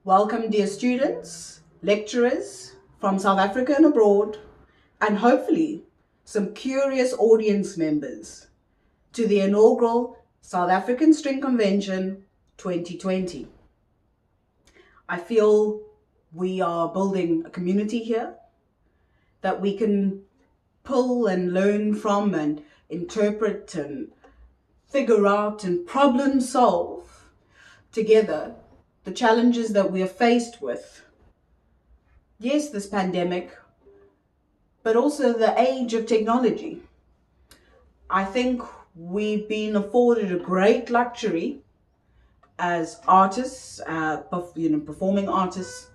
Welcome, dear students, lecturers from South Africa and abroad, and hopefully some curious audience members to the inaugural South African String Convention 2020. I feel we are building a community here that we can pull and learn from and interpret and figure out and problem solve together the challenges that we are faced with. Yes, this pandemic, but also the age of technology. I think we've been afforded a great luxury as artists, performing artists,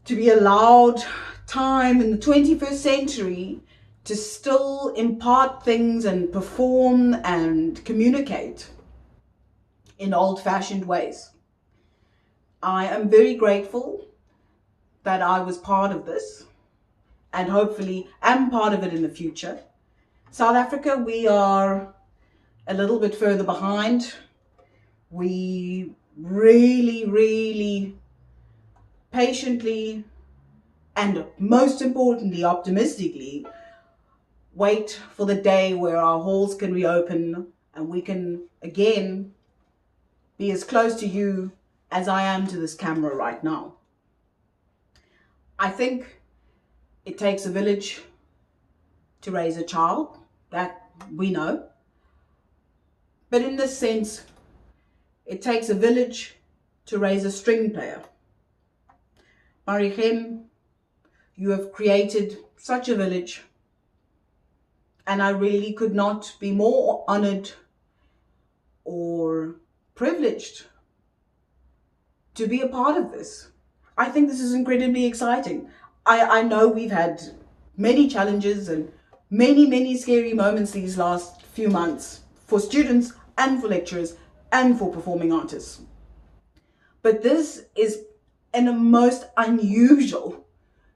to be allowed time in the 21st century to still impart things and perform and communicate in old-fashioned ways. I am very grateful that I was part of this and hopefully am part of it in the future. South Africa, we are a little bit further behind. We really patiently and most importantly, optimistically, wait for the day where our halls can reopen and we can again be as close to you as I am to this camera right now. I think it takes a village to raise a child, that we know. But in this sense, it takes a village to raise a string player. Herein, you have created such a village, and I really could not be more honored or privileged to be a part of this. I think this is incredibly exciting. I know we've had many challenges and many scary moments these last few months for students and for lecturers and for performing artists. But this is in a most unusual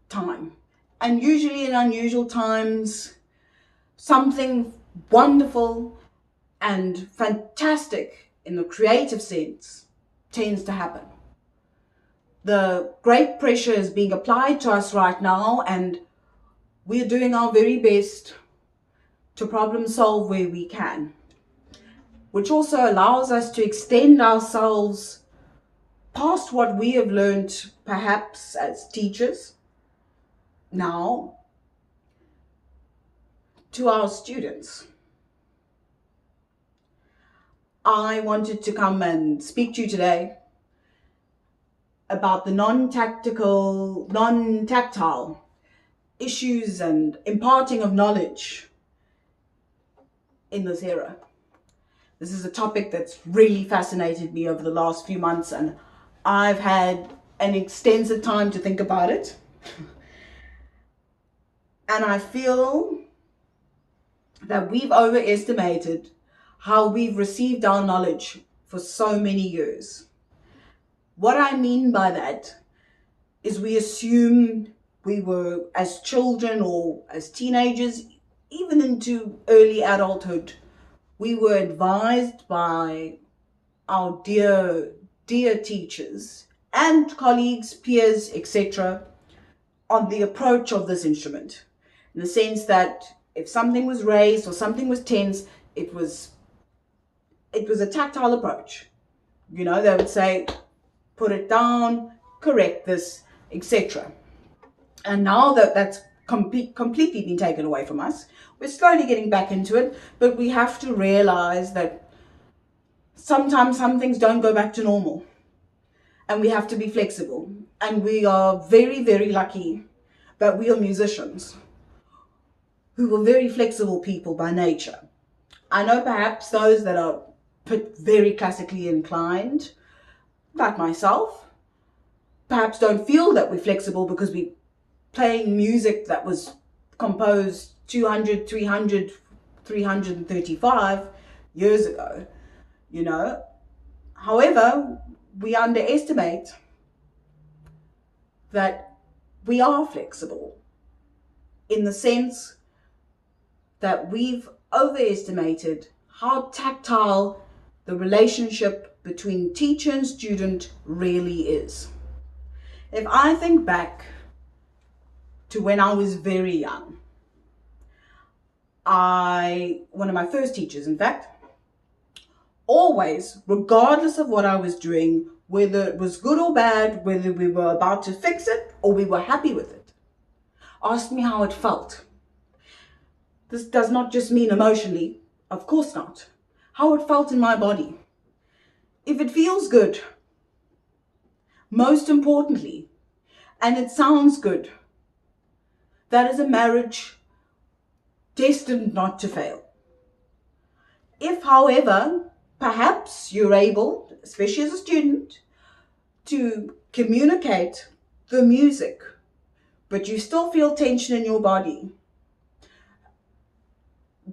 time. And usually in unusual times, something wonderful and fantastic in the creative sense tends to happen. The great pressure is being applied to us right now, and we're doing our very best to problem solve where we can, which also allows us to extend ourselves past what we have learned perhaps as teachers now to our students. I wanted to come and speak to you today about the non-tactile issues and imparting of knowledge in this era. This is a topic that's really fascinated me over the last few months, and I've had an extensive time to think about it. And I feel that we've overestimated how we've received our knowledge for so many years. What I mean by that is we assume we were, as children or as teenagers, even into early adulthood, we were advised by our dear teachers and colleagues, peers, etc., on the approach of this instrument, in the sense that if something was raised or something was tense, it was a tactile approach. You know, they would say, put it down, correct this, etc. And now that that's completely been taken away from us, we're slowly getting back into it, but we have to realize that sometimes some things don't go back to normal, and we have to be flexible. And we are very lucky that we are musicians who are very flexible people by nature. I know perhaps those that are very classically inclined, like myself, perhaps don't feel that we're flexible because we're playing music that was composed 200, 300, 335 years ago, you know. However, we underestimate that we are flexible in the sense that we've overestimated how tactile the relationship between teacher and student really is. If I think back to when I was very young, one of my first teachers, in fact, always, regardless of what I was doing, whether it was good or bad, whether we were about to fix it or we were happy with it, asked me how it felt. This does not just mean emotionally, of course not. How it felt in my body. If it feels good, most importantly, and it sounds good, that is a marriage destined not to fail. If, however, perhaps you're able, especially as a student, to communicate the music, but you still feel tension in your body,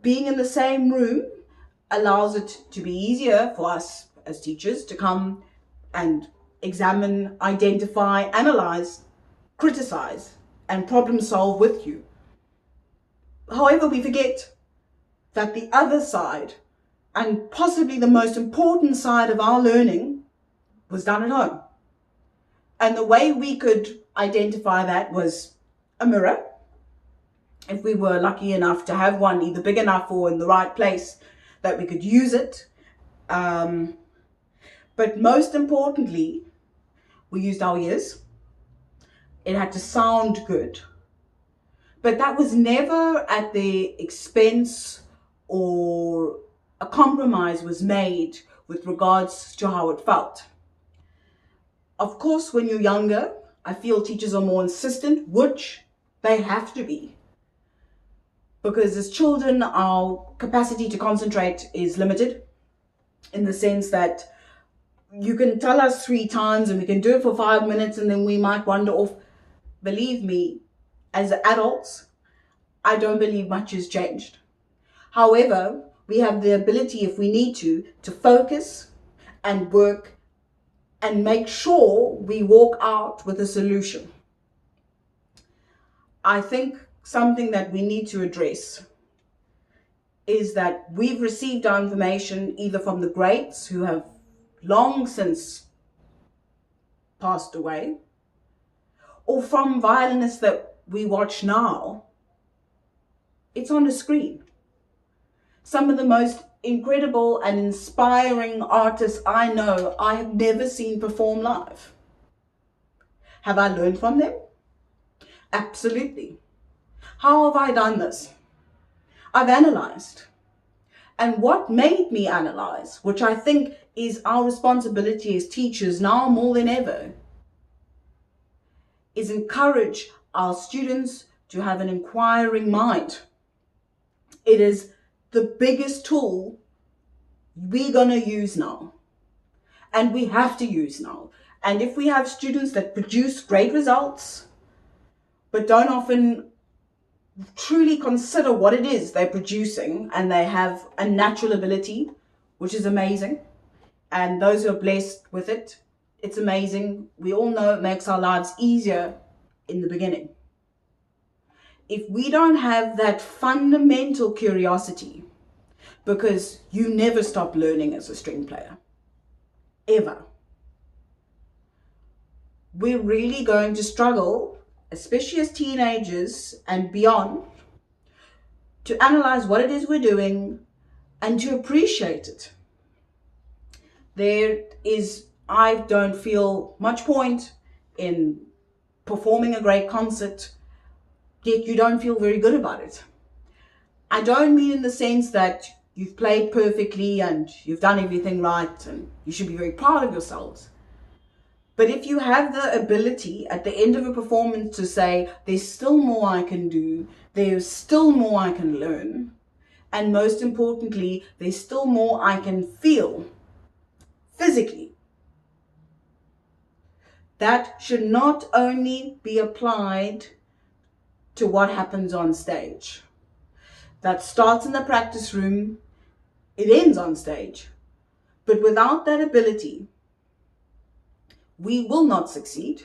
being in the same room allows it to be easier for us as teachers to come and examine, identify, analyze, criticize, and problem solve with you. However, we forget that the other side, and possibly the most important side of our learning, was done at home. And the way we could identify that was a mirror, if we were lucky enough to have one, either big enough or in the right place that we could use it. But most importantly, we used our ears. It had to sound good. But that was never at the expense or a compromise was made with regards to how it felt. Of course, when you're younger, I feel teachers are more insistent, which they have to be. Because as children, our capacity to concentrate is limited in the sense that you can tell us 3 times and we can do it for 5 minutes and then we might wander off. Believe me, as adults, I don't believe much has changed. However, we have the ability, if we need to focus and work and make sure we walk out with a solution. I think something that we need to address is that we've received our information either from the greats who have long since passed away, or from violinists that we watch now. It's on the screen. Some of the most incredible and inspiring artists I know, I have never seen perform live. Have I learned from them? Absolutely. How have I done this? I've analyzed. And what made me analyze, which I think is our responsibility as teachers now more than ever, is encourage our students to have an inquiring mind. It is the biggest tool we're going to use now. And we have to use now. And if we have students that produce great results, but don't often truly consider what it is they're producing, and they have a natural ability, which is amazing, and those who are blessed with it, it's amazing. We all know it makes our lives easier in the beginning. If we don't have that fundamental curiosity, because you never stop learning as a string player, ever, we're really going to struggle, especially as teenagers and beyond, to analyze what it is we're doing and to appreciate it. I don't feel much point in performing a great concert, yet you don't feel very good about it. I don't mean in the sense that you've played perfectly and you've done everything right and you should be very proud of yourselves. But if you have the ability at the end of a performance to say, there's still more I can do, there's still more I can learn, and most importantly, there's still more I can feel physically, that should not only be applied to what happens on stage. That starts in the practice room, it ends on stage. But without that ability, we will not succeed.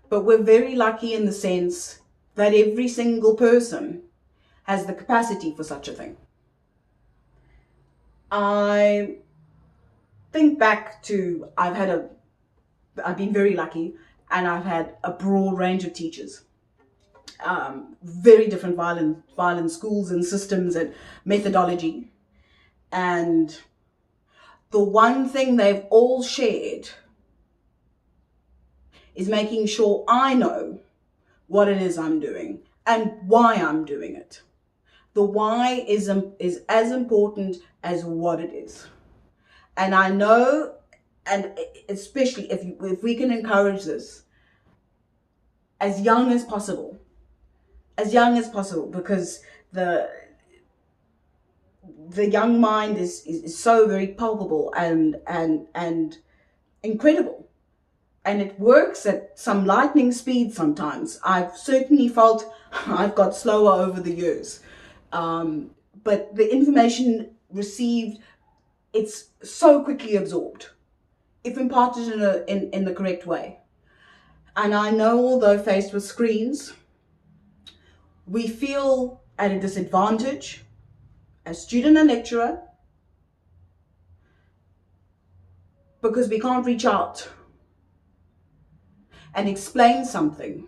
But we're very lucky in the sense that every single person has the capacity for such a thing. I think back to, I've been very lucky and I've had a broad range of teachers, very different violin schools and systems and methodology. And the one thing they've all shared is making sure I know what it is I'm doing and why I'm doing it. The why is as important as what it is. And I know, and especially if we can encourage this as young as possible, because the young mind is so very palpable and incredible. And it works at some lightning speed sometimes. I've certainly felt I've got slower over the years. But the information received, it's so quickly absorbed if imparted in the correct way. And I know, although faced with screens, we feel at a disadvantage as student and lecturer because we can't reach out and explain something.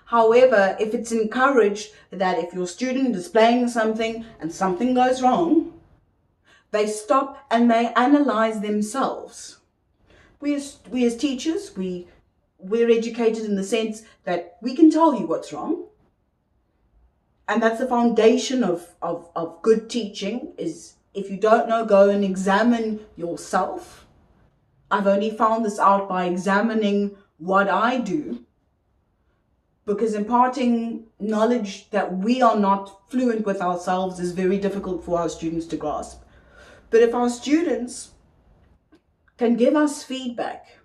However, if it's encouraged that if your student is playing something and something goes wrong, they stop and they analyze themselves. We as teachers, we're educated in the sense that we can tell you what's wrong. And that's the foundation of good teaching, is if you don't know, go and examine yourself. I've only found this out by examining what I do, because imparting knowledge that we are not fluent with ourselves is very difficult for our students to grasp. But if our students can give us feedback,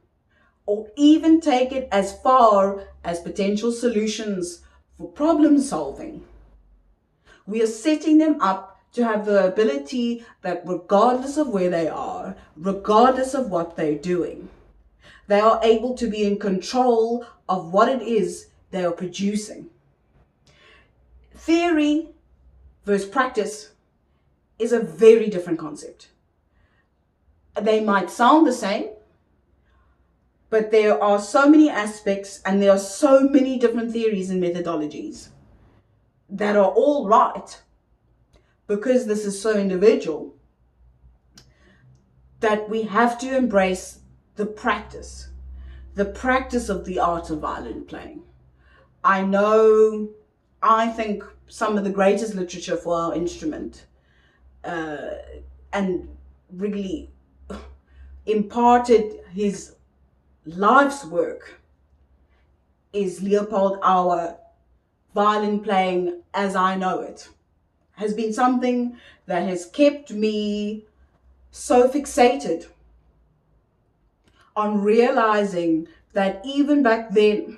or even take it as far as potential solutions for problem solving, we are setting them up to have the ability that regardless of where they are, regardless of what they're doing, they are able to be in control of what it is they are producing. Theory versus practice is a very different concept. They might sound the same, but there are so many aspects and there are so many different theories and methodologies that are all right, because this is so individual, that we have to embrace the practice of the art of violin playing. I think some of the greatest literature for our instrument and really imparted his life's work is Leopold Auer. Violin playing as I know it has been something that has kept me so fixated on realizing that even back then,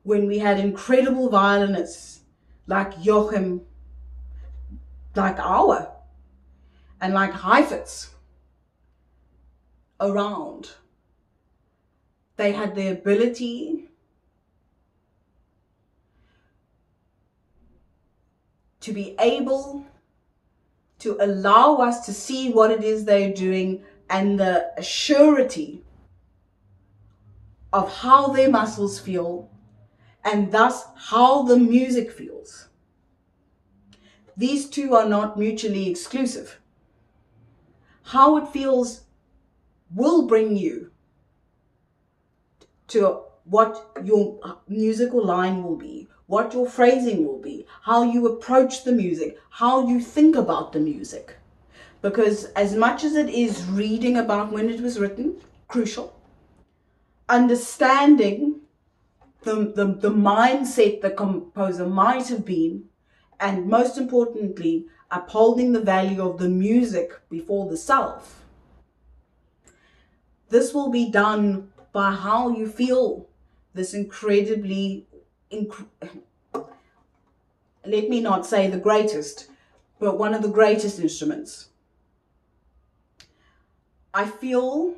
when we had incredible violinists like Joachim, like Auer, and like Heifetz around, they had the ability to be able to allow us to see what it is they're doing, and the surety of how their muscles feel, and thus how the music feels. These two are not mutually exclusive. How it feels will bring you to what your musical line will be, what your phrasing will be, how you approach the music, how you think about the music. Because as much as it is reading about when it was written, crucial, understanding the mindset the composer might have been, and most importantly, upholding the value of the music before the self. This will be done by how you feel this incredibly, let me not say the greatest, but one of the greatest instruments. I feel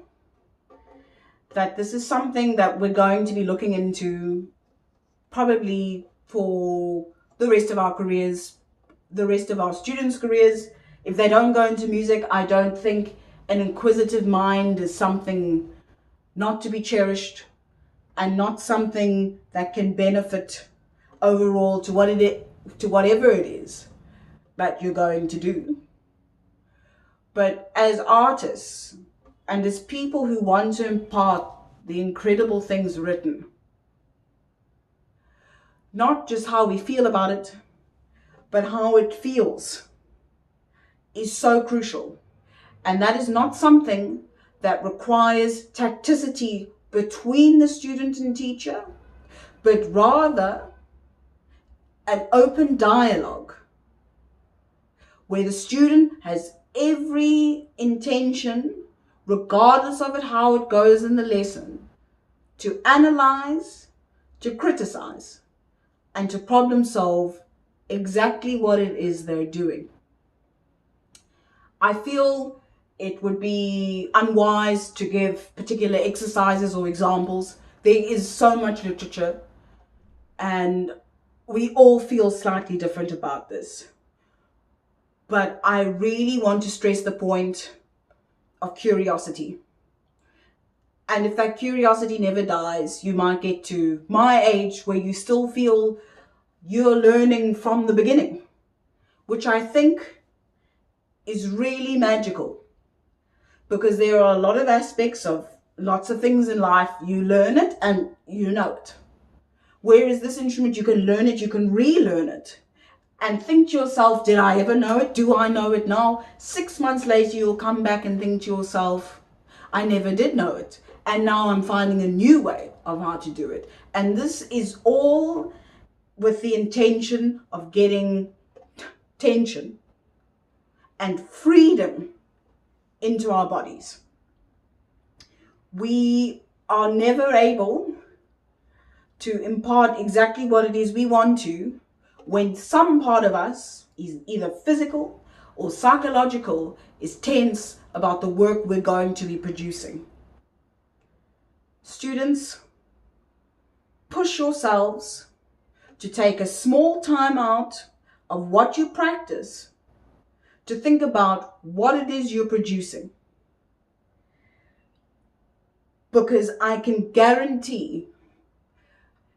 that this is something that we're going to be looking into probably for the rest of our careers, the rest of our students' careers. If they don't go into music, I don't think an inquisitive mind is something not to be cherished. and not something that can benefit overall to whatever it is that you're going to do. But as artists and as people who want to impart the incredible things written, not just how we feel about it, but how it feels, is so crucial. And that is not something that requires tacticity between the student and teacher, but rather an open dialogue where the student has every intention, regardless of how it goes in the lesson, to analyze, to criticize, and to problem solve exactly what it is they're doing. I feel it would be unwise to give particular exercises or examples. There is so much literature, and we all feel slightly different about this. But I really want to stress the point of curiosity. And if that curiosity never dies, you might get to my age where you still feel you're learning from the beginning, which I think is really magical, because there are a lot of aspects of lots of things in life. You learn it and you know it. Whereas this instrument, you can learn it, you can relearn it, and think to yourself, did I ever know it? Do I know it now? 6 months later, you'll come back and think to yourself, I never did know it. And now I'm finding a new way of how to do it. And this is all with the intention of getting tension and freedom into our bodies. We are never able to impart exactly what it is we want to when some part of us is either physical or psychological, is tense about the work we're going to be producing. Students, push yourselves to take a small time out of what you practice to think about what it is you're producing. Because I can guarantee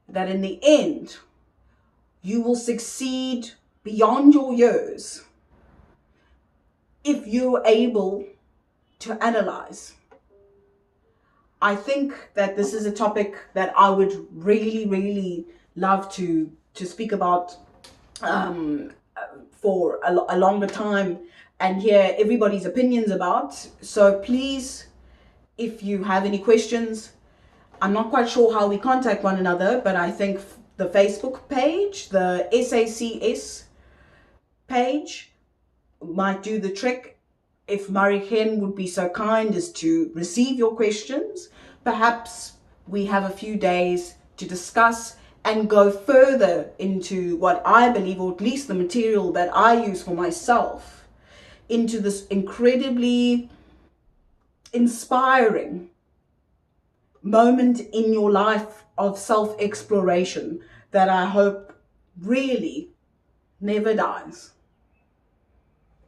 that in the end, you will succeed beyond your years if you're able to analyze. I think that this is a topic that I would really, really love to speak about for a longer time and hear everybody's opinions about. So please, if you have any questions, I'm not quite sure how we contact one another, but I think the Facebook page, the SACS page, might do the trick. If Marichen would be so kind as to receive your questions, perhaps we have a few days to discuss and go further into what I believe, or at least the material that I use for myself, into this incredibly inspiring moment in your life of self-exploration that I hope really never dies.